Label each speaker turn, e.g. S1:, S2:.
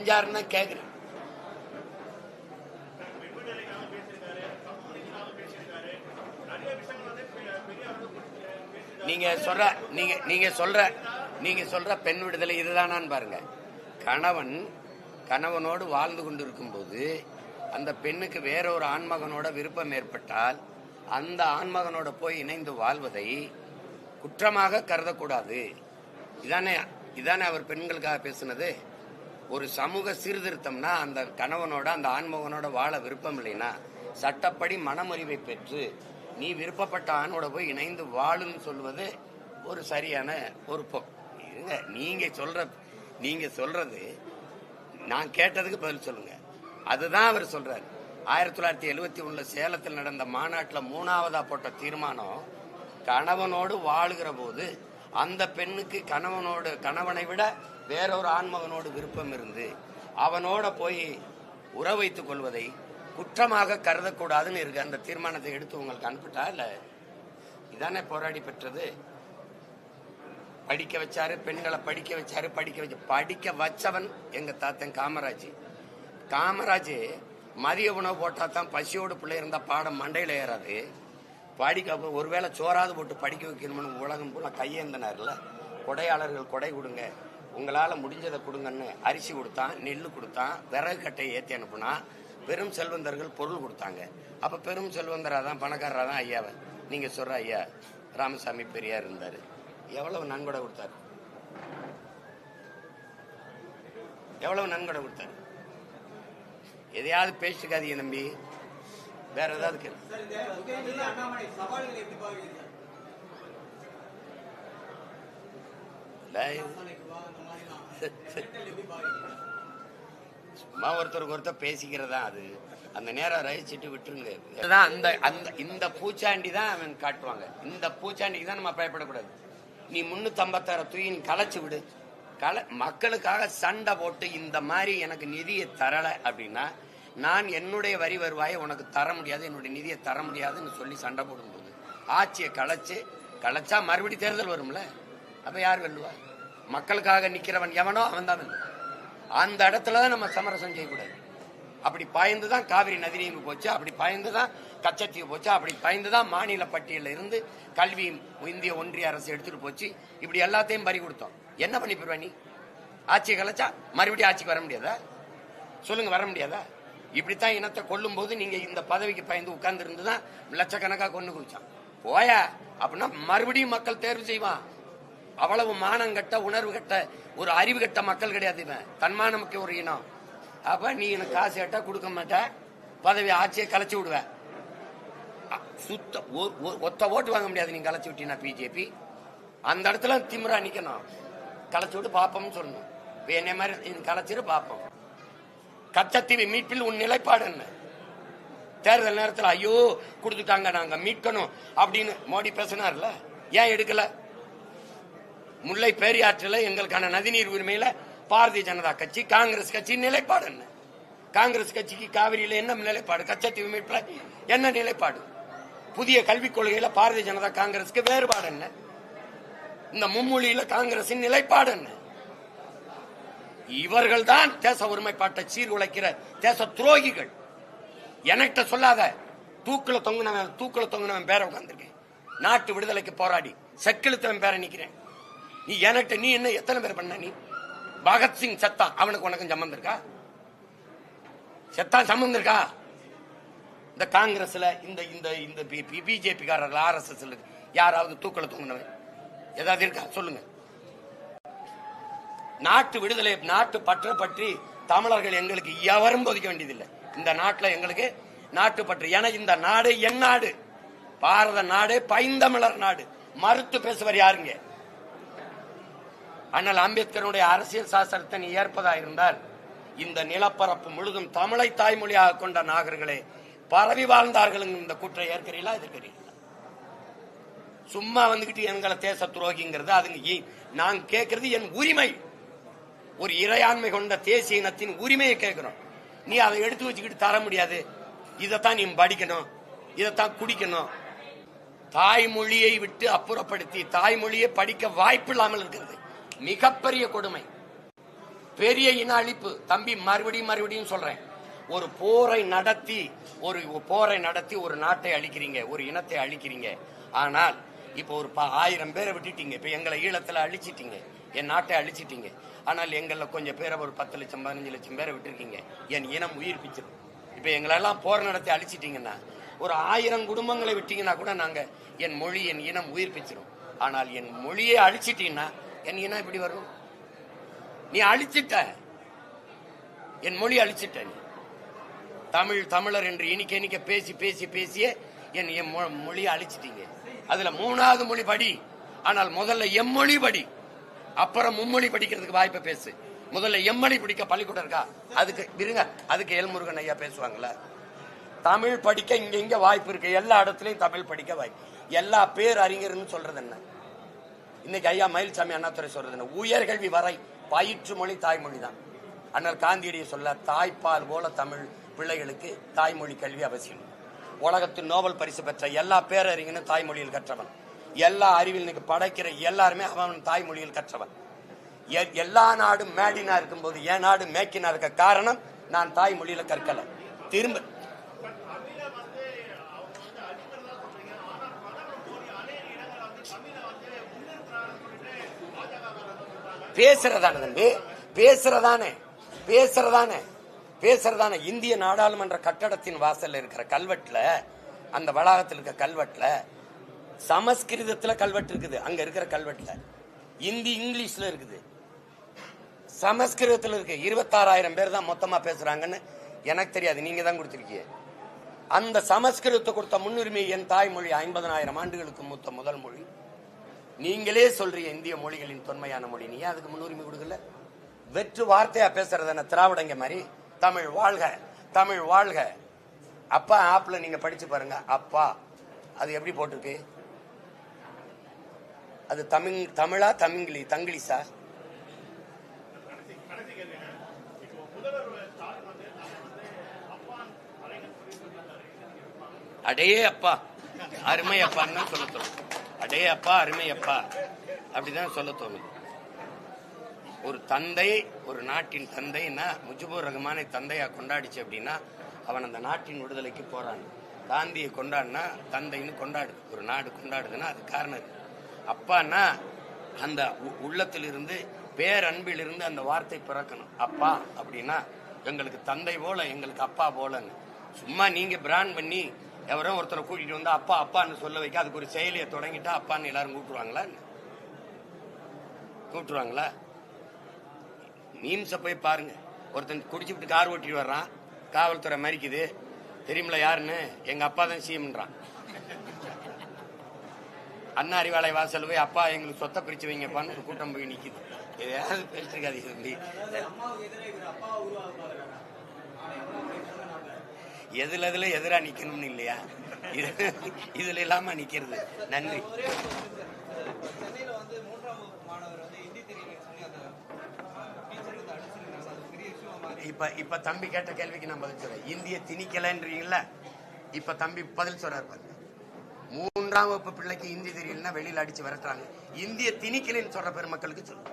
S1: செஞ்சாருன்னு கேக்குறேன். நீங்க சொல்ற பெண் விடுதலை இதுதானான்னு பாருங்க. கணவனோடு வாழ்ந்து கொண்டிருக்கும் போது அந்த பெண்ணுக்கு வேற ஒரு ஆண்மகனோட விருப்பம் ஏற்பட்டால் அந்த ஆண்மகனோட போய் இணைந்து வாழ்வதை குற்றமாக கருதக்கூடாது. இதானே அவர் பெண்களுக்காக பேசுனது. ஒரு சமூக சீர்திருத்தம்னா அந்த கணவனோட அந்த ஆண்மகனோட வாழ விருப்பம் இல்லைன்னா சட்டப்படி மனமுறிவை பெற்று நீ விருப்பப்பட்ட ஆணோட போய் இணைந்து வாழுன்னு சொல்வது ஒரு சரியான ஒரு நீங்க சொல்றது நான் கேட்டதுக்கு பதில் சொல்லுங்க. அதுதான் அவர் சொல்றாரு. 1971 சேலத்தில் நடந்த மாநாட்டில் 3ஆவதா போட்ட தீர்மானம், கணவனோடு வாழுகிற போது அந்த பெண்ணுக்கு கணவனை விட வேறொரு ஆண்மகனோடு விருப்பம் இருந்து அவனோட போய் உறவு வைத்துக் கொள்வதை குற்றமாக கருதக்கூடாதுன்னு இருக்கு. அந்த தீர்மானத்தை எடுத்து உங்களுக்கு அனுப்பிட்டா இல்ல? இதானே போராடி பெற்றது. படிக்க வச்சாரு, பெண்களை படிக்க வச்சாரு. படிக்க வச்சவன் எங்க தாத்தன் காமராஜ். மதிய உணவு போட்டா தான் பசியோடு பிள்ளை இருந்தா பாடம் மண்டையில ஏறாது. படிக்க ஒருவேளை சோறாது போட்டு படிக்க வைக்கணும்னு உலகம் பூரா கையேந்தினார்ல. கொடையாளர்கள் கொடை கொடுங்க, உங்களால முடிஞ்சதை கொடுங்கன்னு அரிசி கொடுத்தான், நெல் கொடுத்தான், விறகு கட்டையை ஏற்றி அனுப்புனா. பெரும் செல்வந்தர்கள் பொருள் கொடுத்தாங்க. அப்ப பெரும் செல்வந்தராதான் பணக்காரராதான் ஐயாவை நீங்க சொல்ற ஐயா ராமசாமி பெரியார் இருந்தாரு. எவ்வளவு நன்கொடை கொடுத்தாரு? எதையாவது பேசிக்காதீங்க நம்பி. வேற ஏதாவது கேள்வி? சும்மா ஒருத்தர் பேசிக்கிறதா அது. அந்த நேரம் ரசிச்சுட்டு விட்டுருங்க. இந்த பூச்சாண்டி தான் அவன் காட்டுவாங்க. இந்த பூச்சாண்டிக்கு தான் நம்ம பயப்படக்கூடாது. நீ 356 தூயின் கலைச்சு விடு. மக்களுக்காக சண்டை போட்டு இந்த மாதிரி எனக்கு நிதியை தரல அப்படின்னா நான் என்னுடைய வரி வருவாயை உனக்கு தர முடியாது, என்னுடைய நிதியை தர முடியாதுன்னு சொல்லி சண்டை போடும்போது ஆட்சியை கலைச்சா மறுபடி தேர்தல் வரும்ல. அப்ப யார் வெல்லுவா? மக்களுக்காக நிக்கிறவன் எவனோ அவன் தான் வெல்லுவான். அந்த இடத்துலதான் நம்ம சமரசம் செய்யக்கூடாது. அப்படி பாய்ந்துதான் காவிரி நதிநீர் போச்சு, அப்படி பாய்ந்துதான் கச்சத்தீவு போச்சு, அப்படி பாய்ந்துதான் மாநில பட்டியலில் இருந்து கல்வி இந்திய ஒன்றிய அரசு எடுத்துட்டு போச்சு. இப்படி எல்லாத்தையும் பறி கொடுத்தோம். என்ன பண்ணி போயிருவா நீ? ஆட்சியை கலைச்சா மறுபடியும் ஆட்சிக்கு வர முடியாதா? சொல்லுங்க, வர முடியாதா? இப்படித்தான் இனத்தை கொல்லும் போது நீங்க இந்த பதவிக்கு பயந்து உட்கார்ந்து இருந்துதான் லட்சக்கணக்கா கொண்டு குடிச்சான். போயா அப்படின்னா மறுபடியும் மக்கள் தேர்வு செய்வான். அவ்வளவு மானம் கட்ட, உணர்வு கட்ட, ஒரு அறிவு கட்ட மக்கள் கிடையாது இவன். தன்மானமுக்கு ஒரு இனம். அப்ப நீ எனக்கு காசு கேட்டா கொடுக்க மாட்ட, பதவி ஆட்சியை கலைச்சு விடுவ. ஒத்த ஓட்டு வாங்க முடியாது நீ கலைச்சு விட்டீங்கன்னா பிஜேபி. அந்த இடத்துல திமிரா நிக்கணும். கலைச்சு விட்டு பாப்போம்னு சொல்லணும். என்ன மாதிரி கலைச்சிரு பாப்போம். கச்சத்தீவு மீட்பில் உன் நிலைப்பாடு என்ன? தேர்தல் நேரத்தில் ஐயோ கொடுத்துட்டாங்க நாங்க மீட்கணும் அப்படின்னு மோடி பேசினார்ல, ஏன் எடுக்கல? முல்லை பெரியாற்றில் எங்களுக்கான நதிநீர் உரிமையில பாரதிய ஜனதா கட்சி, காங்கிரஸ் கட்சி நிலைப்பாடு என்ன? காங்கிரஸ் கட்சிக்கு காவிரியில என்ன நிலைப்பாடு? கச்சத்தீவு மீட்புல என்ன நிலைப்பாடு? புதிய கல்விக் கொள்கையில பாரதிய ஜனதா காங்கிரஸுக்கு வேறுபாடு என்ன? இந்த மும்மொழியில காங்கிரசின் நிலைப்பாடு என்ன? இவர்கள் தான் தேச ஒருமைப்பாட்டை சீர்குலைக்கிற தேச துரோகிகள். எனக்கிட்ட சொல்லாத. தூக்குல தொங்குனவன் பேரை உட்கார்ந்துருக்கேன். நாட்டு விடுதலைக்கு போராடி செக்கிழுத்தவன் பேரை நிக்கிறேன். நீ என்ன எத்தனை பேர் பண்ண? நீ பகத்சிங் செத்தான், அவனுக்கு உனக்கு சம்பந்தம் இருக்கா? செத்தான் சம்பந்தம் இருக்கா? இந்த காங்கிரஸ்ல இந்த பிஜேபி காரர்கள், RSS யாராவது தூக்கல தொங்குனவன் ஏதாவது இருக்கா? சொல்லுங்க. நாட்டு விடுதலை, நாட்டு பற்ற பற்றி தமிழர்கள் எங்களுக்கு எவரும் போதிக்க வேண்டியதில்லை. இந்த நாட்டில் எங்களுக்கு நாட்டு பற்று. என இந்த நாடு என் நாடு, பாரத நாடு, பைந்தமிழர் நாடு. மறுத்து பேசுவார் யாருங்க? அண்ணல் அம்பேத்கருடைய அரசியல் சாசனத்தை நீ ஏற்பதா இருந்தால் இந்த நிலப்பரப்பு முழுதும் தமிழை தாய்மொழியாக கொண்ட நாகர்களே பரவி வாழ்ந்தார்கள். இந்த கூற்றை ஏற்கிறீங்களா, எதிர்க்கிறீங்களா? சும்மா வந்துகிட்டு எங்களை தேச துரோகிங்கிறது அதுங்க. நான் கேட்கறது என் உரிமை. ஒரு இறையாண்மை கொண்ட தேசிய இனத்தின் உரிமையை கேட்கிறோம். நீ அதை எடுத்து வச்சுக்கிட்டு தர முடியாது. இதைத்தான் நீ படிக்கணும், இதைத்தான் குடிக்கணும். தாய்மொழியை விட்டு அப்புறப்படுத்தி தாய்மொழியை படிக்க வாய்ப்பு இல்லாமல் இருக்கிறது மிகப்பெரிய கொடுமை. பெரிய இன அழிப்பு. தம்பி மறுபடியும் சொல்றேன், ஒரு போரை நடத்தி ஒரு நாட்டை அழிக்கிறீங்க, ஒரு இனத்தை அழிக்கிறீங்க. ஆனால் இப்போ ஒரு 1000 பேரை விட்டுட்டீங்க. இப்ப எங்களை ஈழத்துல அழிச்சிட்டீங்க, என் நாட்டை அழிச்சிட்டீங்க. ஆனால் எங்களை கொஞ்சம் பேரை ஒரு 10 லட்சம் 15 லட்சம் பேரை விட்டுருக்கீங்க. என் இனம் உயிர்ப்பிச்சிடும். இப்ப எங்களெல்லாம் போர் நடத்தி அழிச்சிட்டீங்கன்னா, ஒரு 1000 குடும்பங்களை விட்டீங்கன்னா கூட நாங்க என் மொழி என் இனம் உயிர்ப்பிச்சிடும். ஆனால் என் மொழியை அழிச்சிட்டீங்கன்னா என் இனம் எப்படி வரும்? நீ அழிச்சிட்ட, என் மொழி அழிச்சிட்ட. நீ தமிழர் என்று இனிக்க பேசியே என் மொழியை அழிச்சிட்டீங்க. அதுல 3வது மொழி படி. ஆனால் முதல்ல எம்மொழி படி, அப்புறம் மும்மொழி படிக்கிறதுக்கு வாய்ப்பை பேசு. முதல்ல எம்மொழி படிக்க பள்ளிக்கூடம் இருக்கா? அதுக்கு இருங்க, அதுக்கு எல்முருகன் ஐயா பேசுவாங்கல்ல. தமிழ் படிக்க இங்க வாய்ப்பு இருக்கு, எல்லா இடத்துலயும் தமிழ் படிக்க வாய்ப்பு. எல்லா பேர் அறிஞர்னு சொல்றது என்ன? இன்னைக்கு ஐயா மயில்சாமி அண்ணாதுரை சொல்றது என்ன? உயர்கல்வி வரை பயிற்று மொழி தாய்மொழி தான். அண்ணல் காந்தியடியை சொல்ல, தாய்ப்பால் போல தமிழ் பிள்ளைகளுக்கு தாய்மொழி கல்வி அவசியம். உலகத்தின் நோபல் பரிசு பெற்ற எல்லா பேரறிஞனும் தாய்மொழியில் கற்றவன். எல்லா அறிவியல் படைக்கிற எல்லாருமே அவன் தாய்மொழியில் கற்றவன். எல்லா நாடும் மேடினா இருக்கும் போது என் நாடு மேக்கினா இருக்க காரணம் நான் தாய்மொழியில கற்கல. திரும்ப பேசுறதானே இந்திய நாடாளுமன்ற கட்டடத்தின் வாசல்ல இருக்கிற கல்வெட்டுல, அந்த வளாகத்தில் இருக்க கல்வெட்டுல சமஸ்கிருதத்துல கல்வெட்டு இருக்குது. அங்க இருக்கிற கல்வெட்டுல இந்தி இங்கிலீஷ்ல இருக்குது, சமஸ்கிருதத்துல இருக்கு. 26,000 பேர் தான் மொத்தமா பேசுறாங்கன்னு எனக்கு தெரியாது, நீங்க தான் கொடுத்திருக்கீங்க. அந்த சமஸ்கிருதத்தை கொடுத்த முன்னுரிமை என் தாய்மொழி 50,000 ஆண்டுகளுக்கு மூத்த முதல் மொழி. நீங்களே சொல்றீங்க இந்திய மொழிகளின் தொன்மையான மொழி, நீ அதுக்கு முன்னுரிமை கொடுக்கல? வெற்று வார்த்தையா பேசுறது திராவிடங்க மாதிரி தமிழ் வாழ்க தமிழ் வாழ்க. அப்பா ஆப்ல நீங்க படிச்சு பாருங்க, அப்பா அது எப்படி போட்டிருக்கு? அது தமிழா தங்கிலீஷா? அடே அப்பா அருமை அப்பான்னு தான் சொல்ல தோணும். அடே அப்பா அருமை அப்பா அப்படிதான் சொல்ல தோணும். ஒரு தந்தை, ஒரு நாட்டின் தந்தைன்னா முஜிபுர் ரஹ்மானை தந்தையா கொண்டாடிச்சு அப்படின்னா அவன் அந்த நாட்டின் விடுதலைக்கு போறான். காந்தியை கொண்டாடினா தந்தைன்னு கொண்டாடுது, ஒரு நாடு கொண்டாடுதுன்னா அது காரணம் இருக்கு. அப்பான்னா அந்த உள்ளத்திலிருந்து பேரன்பிலிருந்து அந்த வார்த்தை பிறக்கணும். அப்பா அப்படின்னா எங்களுக்கு தந்தை போல, எங்களுக்கு அப்பா போலன்னு. சும்மா நீங்க பிராண்ட் பண்ணி எவரோ ஒருத்தரை கூட்டிட்டு வந்து அப்பா அப்பான்னு சொல்ல வைக்க, அதுக்கு ஒரு செயலியை தொடங்கிட்டா அப்பான்னு எல்லாரும் கூப்பிட்டுருவாங்களா? மீம்ஸை போய் பாருங்க. ஒருத்தன் குடிச்சுட்டு கார் ஓட்டிட்டு வர்றான், காவல்துறை மறிக்குது, தெரியுமில யாருன்னு? எங்க அப்பா தான் சிஎம்ன்றான். அண்ணா அறிவாலய வாசல் போய் அப்பா எங்களுக்கு சொத்தை பிரிச்சு வைங்கப்பான்னு ஒரு கூட்டம் போய் நிக்குது. எதையாவது பேசிருக்காது தம்பி. எதுல எதிரா நிக்கணும்னு இல்லையா? இதுல இல்லாம நிக்கிறது. நன்றி. இப்ப தம்பி கேட்ட கேள்விக்கு நான் பதில் சொல்றேன். இந்திய திணிக்கலன்றீங்களா? இப்ப தம்பி பதில் சொல்றாரு பாருங்க. 3ஆம் வகுப்பு பிள்ளைக்கு இந்தி தெரியலன்னா வெளியில அடிச்சு விரட்டுறாங்க. இந்திய திணிக்கலன்னு சொல்ற பெருமக்களுக்கு சொல்லு.